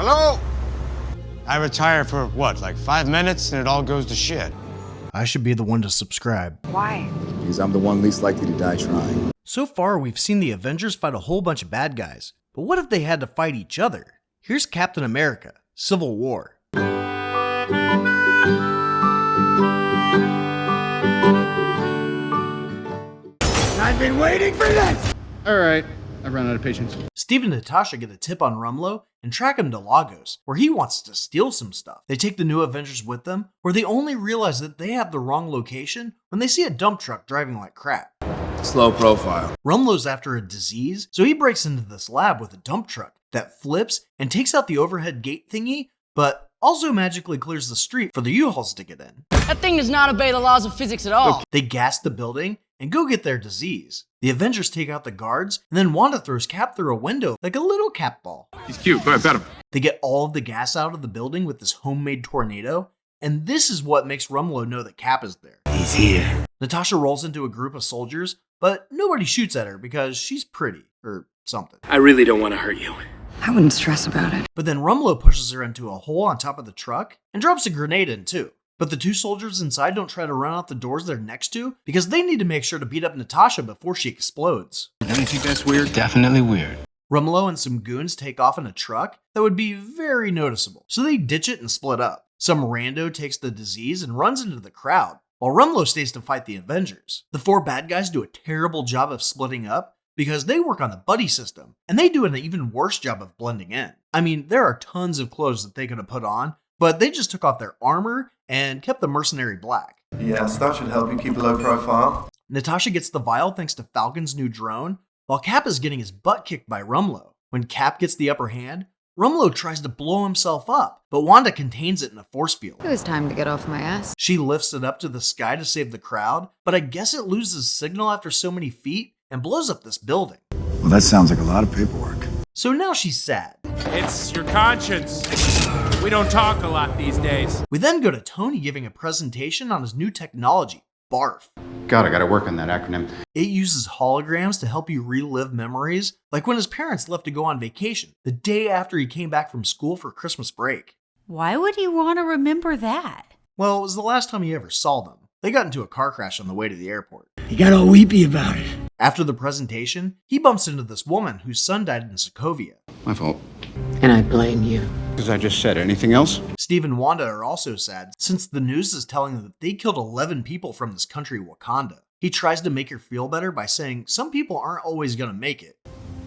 Hello? I retire for what, like 5 minutes and it all goes to shit. I should be the one to subscribe. Why? Because I'm the one least likely to die trying. So far, we've seen the Avengers fight a whole bunch of bad guys. But what if they had to fight each other? Here's Captain America, Civil War. I've been waiting for this! Alright, I've run out of patience. Steve and Natasha get a tip on Rumlow and track him to Lagos, where he wants to steal some stuff. They take the new Avengers with them, where they only realize that they have the wrong location when they see a dump truck driving like crap. Slow profile. Rumlow's after a disease, so he breaks into this lab with a dump truck that flips and takes out the overhead gate thingy, but also magically clears the street for the U-Hauls to get in. That thing does not obey the laws of physics at all. They gas the building and go get their disease. The Avengers take out the guards, and then Wanda throws Cap through a window like a little cat ball. He's cute, go ahead, bet him. They get all of the gas out of the building with this homemade tornado, and this is what makes Rumlow know that Cap is there. He's here. Natasha rolls into a group of soldiers, but nobody shoots at her because she's pretty, or something. I really don't want to hurt you. I wouldn't stress about it. But then Rumlow pushes her into a hole on top of the truck and drops a grenade in too. But the two soldiers inside don't try to run out the doors they're next to because they need to make sure to beat up Natasha before she explodes. Don't you think that's weird? Definitely weird. Rumlow and some goons take off in a truck that would be very noticeable, so they ditch it and split up. Some rando takes the disease and runs into the crowd, while Rumlow stays to fight the Avengers. The four bad guys do a terrible job of splitting up because they work on the buddy system, and they do an even worse job of blending in. I mean, there are tons of clothes that they could have put on, but they just took off their armor and kept the mercenary black. Yes, that should help you keep a low profile. Natasha gets the vial thanks to Falcon's new drone, while Cap is getting his butt kicked by Rumlow. When Cap gets the upper hand, Rumlow tries to blow himself up, but Wanda contains it in a force field. It was time to get off my ass. She lifts it up to the sky to save the crowd, but I guess it loses signal after so many feet and blows up this building. Well, that sounds like a lot of paperwork. So now she's sad. It's your conscience. We don't talk a lot these days. We then go to Tony giving a presentation on his new technology, BARF. God, I gotta work on that acronym. It uses holograms to help you relive memories, like when his parents left to go on vacation, the day after he came back from school for Christmas break. Why would he want to remember that? Well, it was the last time he ever saw them. They got into a car crash on the way to the airport. You got all weepy about it. After the presentation, he bumps into this woman whose son died in Sokovia. My fault. And I blame you. As I just said, anything else? Steve and Wanda are also sad, since the news is telling them that they killed 11 people from this country, Wakanda. He tries to make her feel better by saying some people aren't always gonna make it.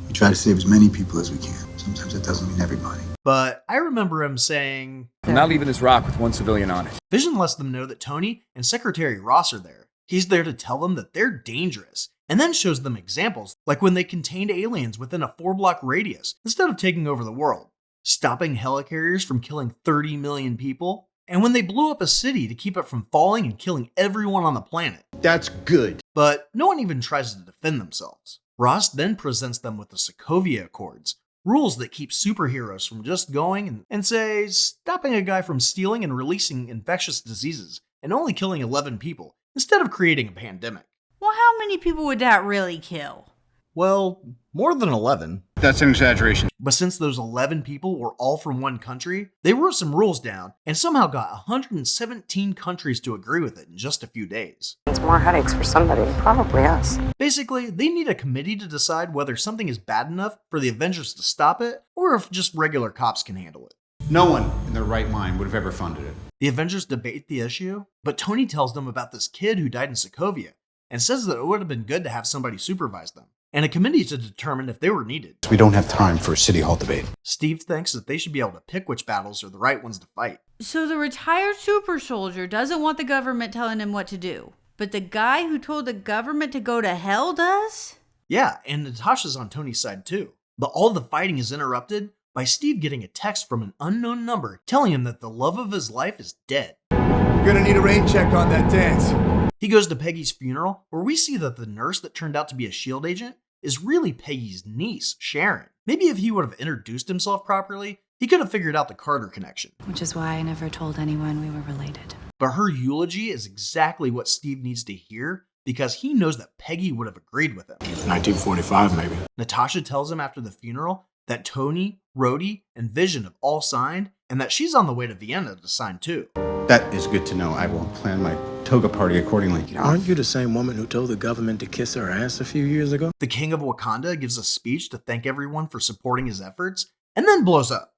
We try to save as many people as we can. Sometimes it doesn't mean everybody. But I remember him saying, I'm not leaving this rock with one civilian on it. Vision lets them know that Tony and Secretary Ross are there. He's there to tell them that they're dangerous, and then shows them examples, like when they contained aliens within a 4-block radius instead of taking over the world, stopping helicarriers from killing 30 million people, and when they blew up a city to keep it from falling and killing everyone on the planet. That's good. But no one even tries to defend themselves. Ross then presents them with the Sokovia Accords, rules that keep superheroes from just going and say, stopping a guy from stealing and releasing infectious diseases and only killing 11 people instead of creating a pandemic. Well, how many people would that really kill? Well, more than 11. That's an exaggeration. But since those 11 people were all from one country, they wrote some rules down and somehow got 117 countries to agree with it in just a few days. It's more headaches for somebody, probably us. Basically, they need a committee to decide whether something is bad enough for the Avengers to stop it, or if just regular cops can handle it. No one in their right mind would have ever funded it. The Avengers debate the issue, but Tony tells them about this kid who died in Sokovia and says that it would have been good to have somebody supervise them, and a committee to determine if they were needed. We don't have time for a city hall debate. Steve thinks that they should be able to pick which battles are the right ones to fight. So the retired super soldier doesn't want the government telling him what to do, but the guy who told the government to go to hell does? Yeah, and Natasha's on Tony's side too. But all the fighting is interrupted by Steve getting a text from an unknown number telling him that the love of his life is dead. You're gonna need a rain check on that dance. He goes to Peggy's funeral, where we see that the nurse that turned out to be a S.H.I.E.L.D. agent is really Peggy's niece, Sharon. Maybe if he would have introduced himself properly, he could have figured out the Carter connection. Which is why I never told anyone we were related. But her eulogy is exactly what Steve needs to hear, because he knows that Peggy would have agreed with him. 1945, maybe. Natasha tells him after the funeral that Tony, Rhodey, and Vision have all signed, and that she's on the way to Vienna to sign too. That is good to know. I will plan my toga party accordingly. Aren't you the same woman who told the government to kiss her ass a few years ago? The King of Wakanda gives a speech to thank everyone for supporting his efforts, and then blows up.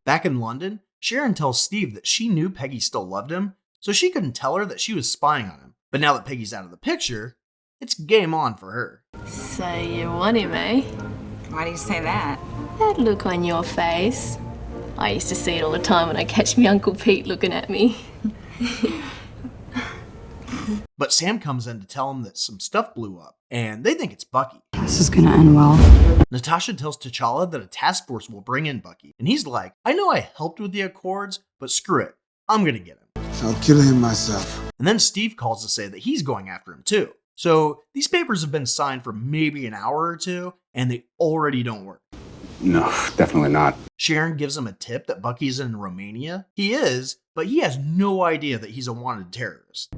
Back in London, Sharon tells Steve that she knew Peggy still loved him, so she couldn't tell her that she was spying on him. But now that Peggy's out of the picture, it's game on for her. So you want him, eh? Why do you say that? That look on your face. I used to see it all the time when I catch me Uncle Pete looking at me. But Sam comes in to tell him that some stuff blew up, and they think it's Bucky. This is gonna end well. Natasha tells T'Challa that a task force will bring in Bucky, and he's like, I know I helped with the Accords, but screw it, I'm gonna get him. I'll kill him myself. And then Steve calls to say that he's going after him too. So these papers have been signed for maybe an hour or two, and they already don't work. No, definitely not. Sharon gives him a tip that Bucky's in Romania. He is, but he has no idea that he's a wanted terrorist.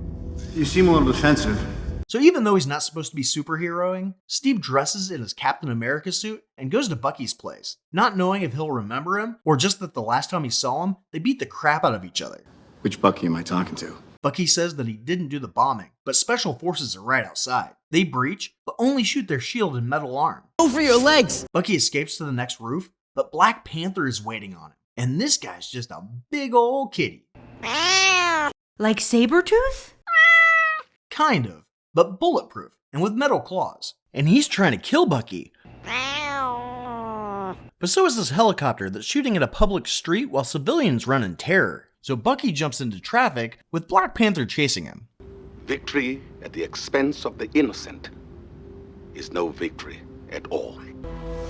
You seem a little defensive. So even though he's not supposed to be superheroing, Steve dresses in his Captain America suit and goes to Bucky's place, not knowing if he'll remember him or just that the last time he saw him, they beat the crap out of each other. Which Bucky am I talking to? Bucky says that he didn't do the bombing, but special forces are right outside. They breach, but only shoot their shield and metal arm. Over your legs! Bucky escapes to the next roof, but Black Panther is waiting on him. And this guy's just a big old kitty. Like Sabretooth? Kind of, but bulletproof and with metal claws. And he's trying to kill Bucky. But so is this helicopter that's shooting at a public street while civilians run in terror. So Bucky jumps into traffic with Black Panther chasing him. Victory at the expense of the innocent is no victory at all.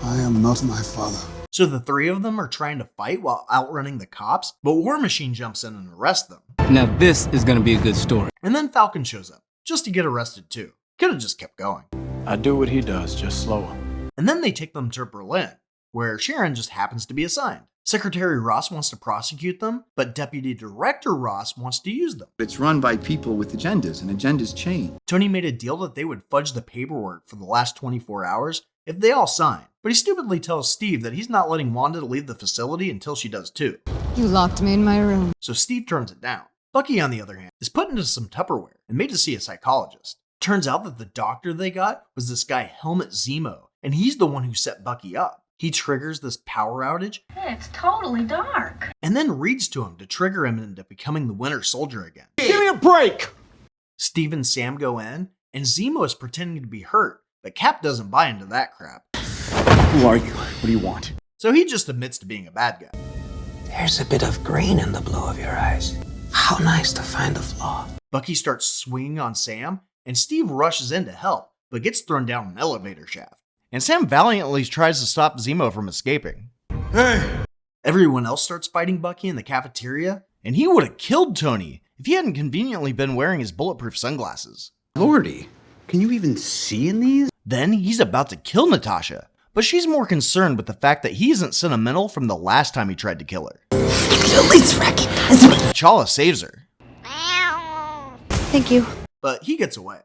I am not my father. So the three of them are trying to fight while outrunning the cops, but War Machine jumps in and arrests them. Now this is gonna be a good story. And then Falcon shows up, just to get arrested too. Could've just kept going. I do what he does, just slower. And then they take them to Berlin, where Sharon just happens to be assigned. Secretary Ross wants to prosecute them, but Deputy Director Ross wants to use them. It's run by people with agendas, and agendas change. Tony made a deal that they would fudge the paperwork for the last 24 hours if they all sign, but he stupidly tells Steve that he's not letting Wanda leave the facility until she does too. You locked me in my room. So Steve turns it down. Bucky, on the other hand, is put into some Tupperware and made to see a psychologist. Turns out that the doctor they got was this guy Helmut Zemo, and he's the one who set Bucky up. He triggers this power outage. It's totally dark. And then reads to him to trigger him into becoming the Winter Soldier again. Give me a break! Steve and Sam go in, and Zemo is pretending to be hurt, but Cap doesn't buy into that crap. Who are you? What do you want? So he just admits to being a bad guy. There's a bit of green in the blue of your eyes. How nice to find a flaw. Bucky starts swinging on Sam, and Steve rushes in to help, but gets thrown down an elevator shaft. And Sam valiantly tries to stop Zemo from escaping. Hey! Everyone else starts fighting Bucky in the cafeteria, and he would have killed Tony if he hadn't conveniently been wearing his bulletproof sunglasses. Lordy, can you even see in these? Then he's about to kill Natasha, but she's more concerned with the fact that he isn't sentimental from the last time he tried to kill her. At least recognize me. T'Challa saves her, Thank you. but he gets away.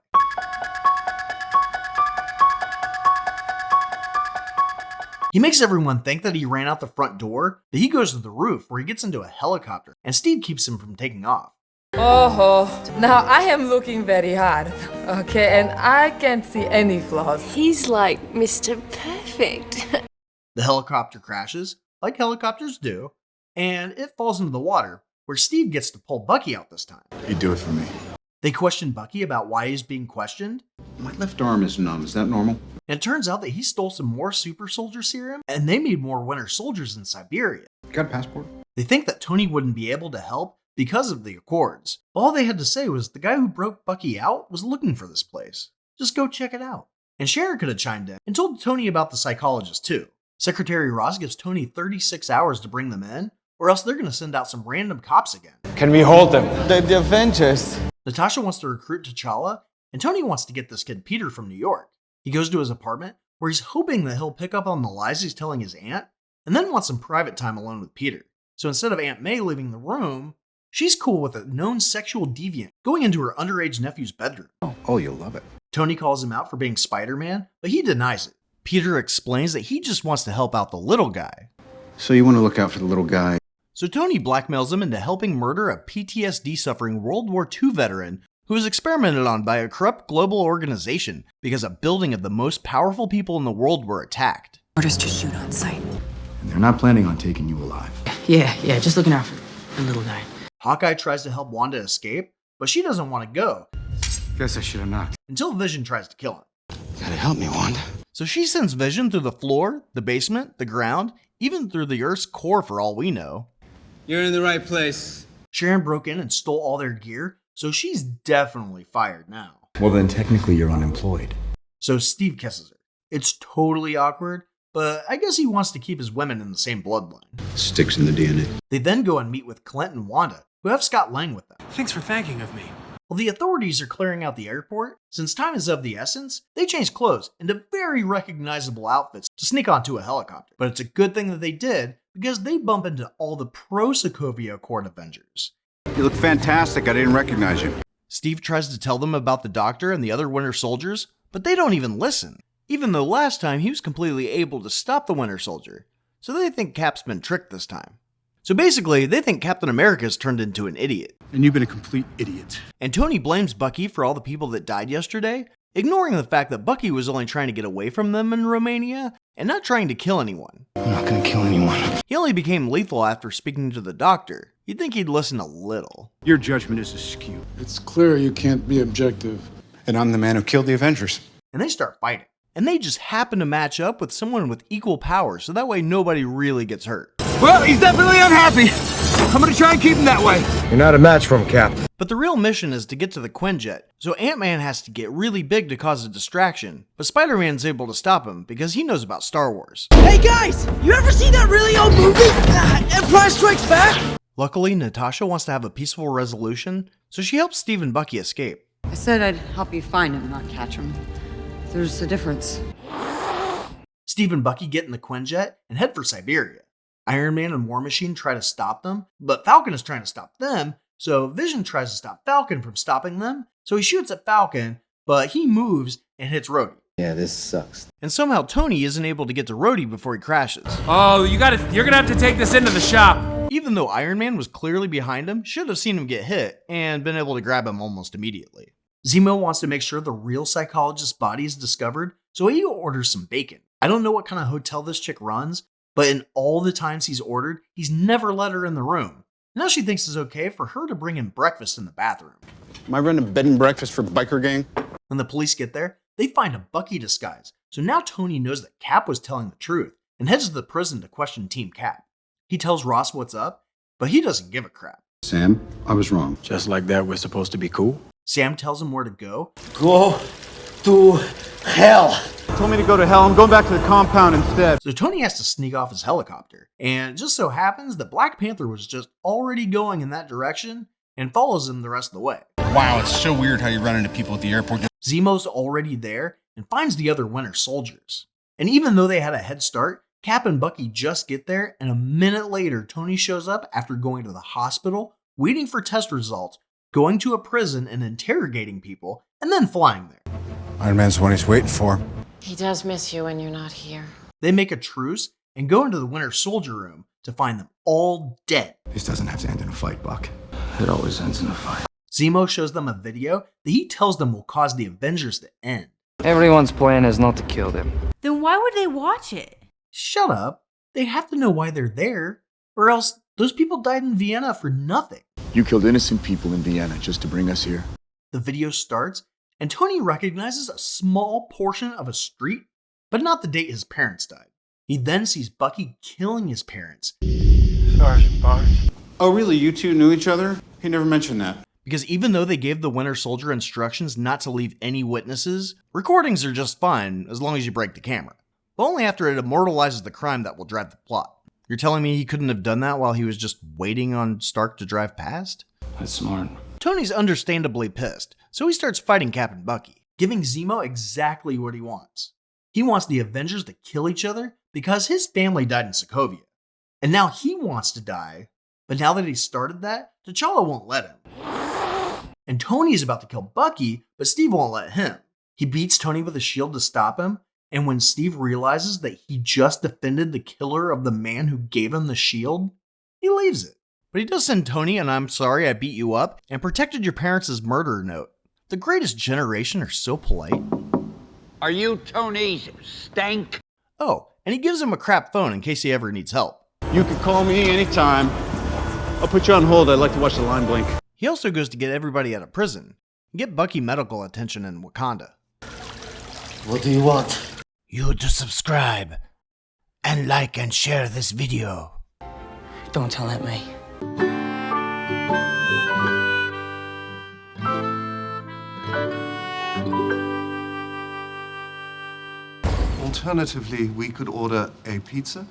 He makes everyone think that he ran out the front door, but he goes to the roof where he gets into a helicopter, and Steve keeps him from taking off. Oh, now I am looking very hard, okay, and I can't see any flaws. He's like Mr. Perfect. The helicopter crashes, like helicopters do, and it falls into the water, where Steve gets to pull Bucky out this time. He'd do it for me. They question Bucky about why he's being questioned, My left arm is numb. Is that normal? and it turns out that he stole some more super soldier serum, and they made more Winter Soldiers in Siberia. Got a passport? They think that Tony wouldn't be able to help because of the Accords. All they had to say was the guy who broke Bucky out was looking for this place. Just go check it out. And Sharon could have chimed in and told Tony about the psychologist too. Secretary Ross gives Tony 36 hours to bring them in, or else they're going to send out some random cops again. Can we hold them? The Avengers. Natasha wants to recruit T'Challa, and Tony wants to get this kid Peter from New York. He goes to his apartment, where he's hoping that he'll pick up on the lies he's telling his aunt, and then wants some private time alone with Peter. So instead of Aunt May leaving the room, she's cool with a known sexual deviant going into her underage nephew's bedroom. Oh, you'll love it. Tony calls him out for being Spider-Man, but he denies it. Peter explains that he just wants to help out the little guy. So you want to look out for the little guy? So Tony blackmails him into helping murder a PTSD-suffering World War II veteran who was experimented on by a corrupt global organization because a building of the most powerful people in the world were attacked. Orders to shoot on sight. And they're not planning on taking you alive. Yeah, just looking out for the little guy. Hawkeye tries to help Wanda escape, but she doesn't want to go. Guess I should have knocked. Until Vision tries to kill him. You gotta help me, Wanda. So she sends Vision through the floor, the basement, the ground, even through the Earth's core for all we know. You're in the right place. Sharon broke in and stole all their gear, so she's definitely fired now. Well, then technically you're unemployed. So Steve kisses her. It's totally awkward, but I guess he wants to keep his women in the same bloodline. Sticks in the DNA. They then go and meet with Clint and Wanda, who have Scott Lang with them. Thanks for thanking of me. While the authorities are clearing out the airport, since time is of the essence, they change clothes into very recognizable outfits to sneak onto a helicopter. But it's a good thing that they did, because they bump into all the pro-Sokovia Accord Avengers. You look fantastic. I didn't recognize you. Steve tries to tell them about the Doctor and the other Winter Soldiers, but they don't even listen, even though last time he was completely able to stop the Winter Soldier. So they think Cap's been tricked this time. So basically, they think Captain America's turned into an idiot. And you've been a complete idiot. And Tony blames Bucky for all the people that died yesterday, ignoring the fact that Bucky was only trying to get away from them in Romania and not trying to kill anyone. I'm not gonna kill anyone. He only became lethal after speaking to the Doctor. You'd think he'd listen a little. Your judgment is askew. It's clear you can't be objective. And I'm the man who killed the Avengers. And they start fighting. And they just happen to match up with someone with equal power, so that way nobody really gets hurt. Well, he's definitely unhappy. I'm gonna try and keep him that way. You're not a match for him, Cap. But the real mission is to get to the Quinjet, so Ant-Man has to get really big to cause a distraction, but Spider-Man's able to stop him because he knows about Star Wars. Hey guys, you ever seen that really old movie, Empire Strikes Back? Luckily, Natasha wants to have a peaceful resolution, so she helps Steve and Bucky escape. I said I'd help you find him, not catch him. There's a difference. Steve and Bucky get in the Quinjet and head for Siberia. Iron Man and War Machine try to stop them, but Falcon is trying to stop them, so Vision tries to stop Falcon from stopping them, so he shoots at Falcon, but he moves and hits Rhodey. Yeah, this sucks. And somehow Tony isn't able to get to Rhodey before he crashes. Oh, you're gonna have to take this into the shop. Even though Iron Man was clearly behind him, should have seen him get hit and been able to grab him almost immediately. Zemo wants to make sure the real psychologist's body is discovered, so he orders some bacon. I don't know what kind of hotel this chick runs, but in all the times he's ordered, he's never let her in the room. Now she thinks it's okay for her to bring him breakfast in the bathroom. Am I running bed and breakfast for biker gang? When the police get there, they find a Bucky disguise, so now Tony knows that Cap was telling the truth and heads to the prison to question Team Cap. He tells Ross what's up, but he doesn't give a crap. Sam, I was wrong. Just like that, we're supposed to be cool? Sam tells him where to go. Go to hell. Told me to go to hell. I'm going back to the compound instead. So Tony has to sneak off his helicopter. And it just so happens that Black Panther was just already going in that direction and follows him the rest of the way. Wow, it's so weird how you run into people at the airport. Zemo's already there and finds the other Winter Soldiers. And even though they had a head start, Cap and Bucky just get there, and a minute later, Tony shows up after going to the hospital, waiting for test results, going to a prison and interrogating people, and then flying there. Iron Man's the one he's waiting for. He does miss you when you're not here. They make a truce and go into the Winter Soldier room to find them all dead. This doesn't have to end in a fight, Buck. It always ends in a fight. Zemo shows them a video that he tells them will cause the Avengers to end. Everyone's plan is not to kill them. Then why would they watch it? Shut up. They have to know why they're there, or else those people died in Vienna for nothing. You killed innocent people in Vienna just to bring us here. The video starts, and Tony recognizes a small portion of a street, but not the date his parents died. He then sees Bucky killing his parents. Sergeant Barnes. Oh, really? You two knew each other? He never mentioned that. Because even though they gave the Winter Soldier instructions not to leave any witnesses, recordings are just fine as long as you break the camera. But only after it immortalizes the crime that will drive the plot. You're telling me he couldn't have done that while he was just waiting on Stark to drive past? That's smart. Tony's understandably pissed, so he starts fighting Cap and Bucky, giving Zemo exactly what he wants. He wants the Avengers to kill each other because his family died in Sokovia. And now he wants to die, but now that he started that, T'Challa won't let him. And Tony's about to kill Bucky, but Steve won't let him. He beats Tony with a shield to stop him, And when Steve realizes that he just defended the killer of the man who gave him the shield, he leaves it. But he does send Tony an "I'm sorry I beat you up and protected your parents' murder" note. The greatest generation are so polite. Are you Tony's stank? Oh, and he gives him a crap phone in case he ever needs help. You can call me anytime. I'll put you on hold. I'd like to watch the line blink. He also goes to get everybody out of prison and get Bucky medical attention in Wakanda. What do you want? You to subscribe and like and share this video. Don't tell Aunt May. Alternatively, we could order a pizza.